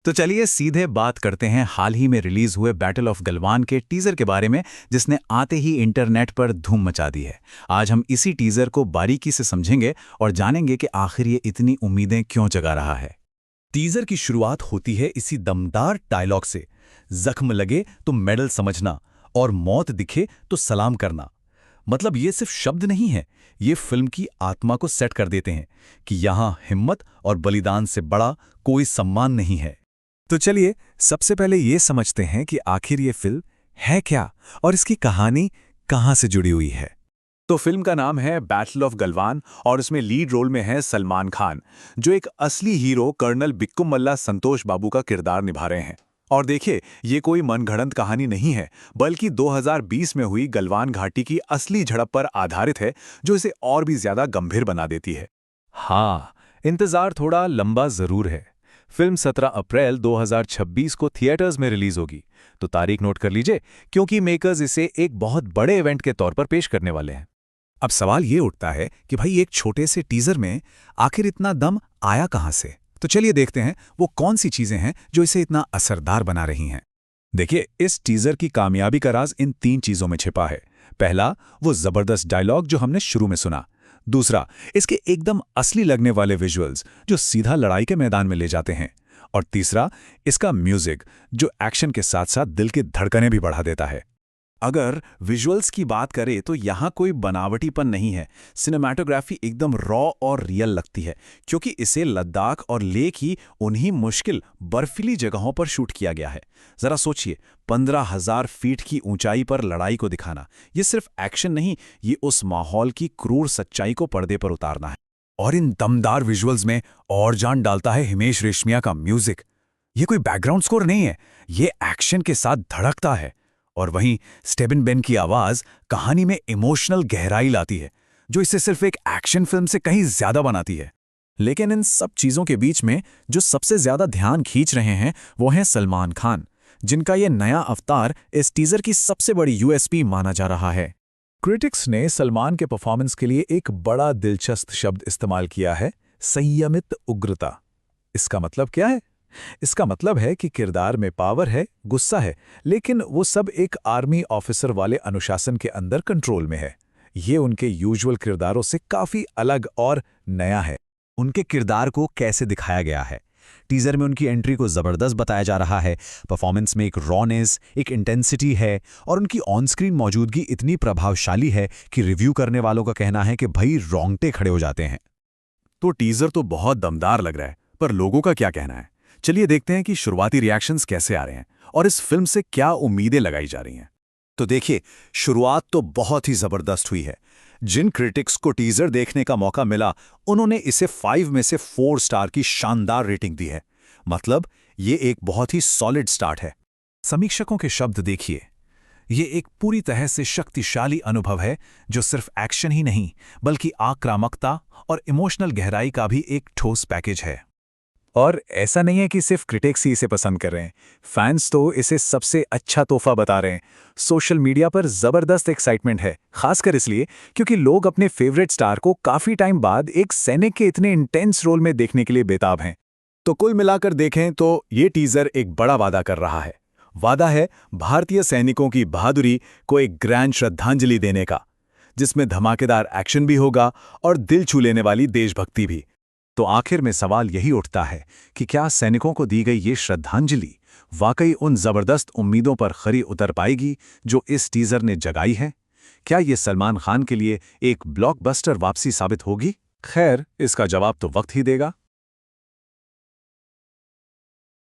तो चलिए सीधे बात करते हैं हाल ही में रिलीज हुए बैटल ऑफ गलवान के टीजर के बारे में, जिसने आते ही इंटरनेट पर धूम मचा दी है। आज हम इसी टीजर को बारीकी से समझेंगे और जानेंगे कि आखिर ये इतनी उम्मीदें क्यों जगा रहा है। टीजर की शुरुआत होती है इसी दमदार डायलॉग से, जख्म लगे तो मेडल समझना और मौत दिखे तो सलाम करना। मतलब ये सिर्फ शब्द नहीं है, ये फिल्म की आत्मा को सेट कर देते हैं कि यहाँ हिम्मत और बलिदान से बड़ा कोई सम्मान नहीं है। तो चलिए सबसे पहले ये समझते हैं कि आखिर ये फिल्म है क्या और इसकी कहानी कहाँ से जुड़ी हुई है। तो फिल्म का नाम है बैटल ऑफ गलवान और इसमें लीड रोल में है सलमान खान, जो एक असली हीरो कर्नल बिक्कुम मल्ला संतोष बाबू का किरदार निभा रहे हैं। और देखिए, ये कोई मनगढ़ंत कहानी नहीं है, बल्कि 2020 में हुई गलवान घाटी की असली झड़प पर आधारित है, जो इसे और भी ज्यादा गंभीर बना देती है। हाँ, इंतजार थोड़ा लंबा जरूर है। फिल्म 17 अप्रैल 2026 को थिएटर्स में रिलीज होगी, तो तारीख नोट कर लीजिए, क्योंकि मेकर्स इसे एक बहुत बड़े इवेंट के तौर पर पेश करने वाले हैं। अब सवाल ये उठता है कि भाई एक छोटे से टीजर में आखिर इतना दम आया कहाँ से। तो चलिए देखते हैं वो कौन सी चीजें हैं जो इसे इतना असरदार बना रही हैं। देखिए, इस टीजर की कामयाबी का राज इन 3 चीजों में छिपा है। पहला, वो जबरदस्त डायलॉग जो हमने शुरू में सुना। दूसरा, इसके एकदम असली लगने वाले विजुअल्स जो सीधा लड़ाई के मैदान में ले जाते हैं। और तीसरा, इसका म्यूजिक जो एक्शन के साथ साथ दिल की धड़कनें भी बढ़ा देता है। अगर विजुअल्स की बात करें तो यहाँ कोई बनावटीपन नहीं है। सिनेमैटोग्राफी एकदम रॉ और रियल लगती है, क्योंकि इसे लद्दाख और लेह की उन्हीं मुश्किल बर्फीली जगहों पर शूट किया गया है। जरा सोचिए, 15,000 फीट की ऊंचाई पर लड़ाई को दिखाना, ये सिर्फ एक्शन नहीं, ये उस माहौल की क्रूर सच्चाई को पर्दे पर उतारना है। और इन दमदार विजुअल्स में और जान डालता है हिमेश रेशमिया का म्यूजिक। ये कोई बैकग्राउंड स्कोर नहीं है, ये एक्शन के साथ धड़कता है। और वहीं स्टेबिन बेन की आवाज कहानी में इमोशनल गहराई लाती है, जो इसे सिर्फ एक एक्शन फिल्म से कहीं ज्यादा बनाती है। लेकिन इन सब चीजों के बीच में जो सबसे ज्यादा ध्यान खींच रहे हैं वो हैं सलमान खान, जिनका ये नया अवतार इस टीजर की सबसे बड़ी यूएसपी माना जा रहा है। क्रिटिक्स ने सलमान के परफॉर्मेंस के लिए एक बड़ा दिलचस्प शब्द इस्तेमाल किया है, संयमित उग्रता। इसका मतलब क्या है? इसका मतलब है कि किरदार में पावर है, गुस्सा है, लेकिन वो सब एक आर्मी ऑफिसर वाले अनुशासन के अंदर कंट्रोल में है। ये उनके यूजुअल किरदारों से काफी अलग और नया है। उनके किरदार को कैसे दिखाया गया है? टीजर में उनकी एंट्री को जबरदस्त बताया जा रहा है। परफॉर्मेंस में एक रॉनेस, एक इंटेंसिटी है और उनकी ऑन स्क्रीन मौजूदगी इतनी प्रभावशाली है कि रिव्यू करने वालों का कहना है कि भाई रोंगटे खड़े हो जाते हैं। तो टीजर तो बहुत दमदार लग रहा है, पर लोगों का क्या कहना है? चलिए देखते हैं कि शुरुआती रिएक्शंस कैसे आ रहे हैं और इस फिल्म से क्या उम्मीदें लगाई जा रही हैं। तो देखिए, शुरुआत तो बहुत ही जबरदस्त हुई है। जिन क्रिटिक्स को टीजर देखने का मौका मिला, उन्होंने इसे 5 में से 4 स्टार की शानदार रेटिंग दी है। मतलब ये एक बहुत ही सॉलिड स्टार्ट है। समीक्षकों के शब्द देखिए, ये एक पूरी तरह से शक्तिशाली अनुभव है, जो सिर्फ एक्शन ही नहीं बल्कि आक्रामकता और इमोशनल गहराई का भी एक ठोस पैकेज है। और ऐसा नहीं है कि सिर्फ क्रिटिक्स ही इसे पसंद कर रहे हैं, फैंस तो इसे सबसे अच्छा तोहफा बता रहे हैं। सोशल मीडिया पर जबरदस्त एक्साइटमेंट है, खासकर इसलिए क्योंकि लोग अपने फेवरेट स्टार को काफी टाइम बाद एक सैनिक के इतने इंटेंस रोल में देखने के लिए बेताब हैं। तो कुल मिलाकर देखें तो ये टीजर एक बड़ा वादा कर रहा है। वादा है भारतीय सैनिकों की बहादुरी को एक ग्रैंड श्रद्धांजलि देने का, जिसमें धमाकेदार एक्शन भी होगा और दिल छू लेने वाली देशभक्ति भी। तो आखिर में सवाल यही उठता है कि क्या सैनिकों को दी गई ये श्रद्धांजलि वाकई उन जबरदस्त उम्मीदों पर खरी उतर पाएगी जो इस टीजर ने जगाई है? क्या ये सलमान खान के लिए एक ब्लॉकबस्टर वापसी साबित होगी? खैर, इसका जवाब तो वक्त ही देगा।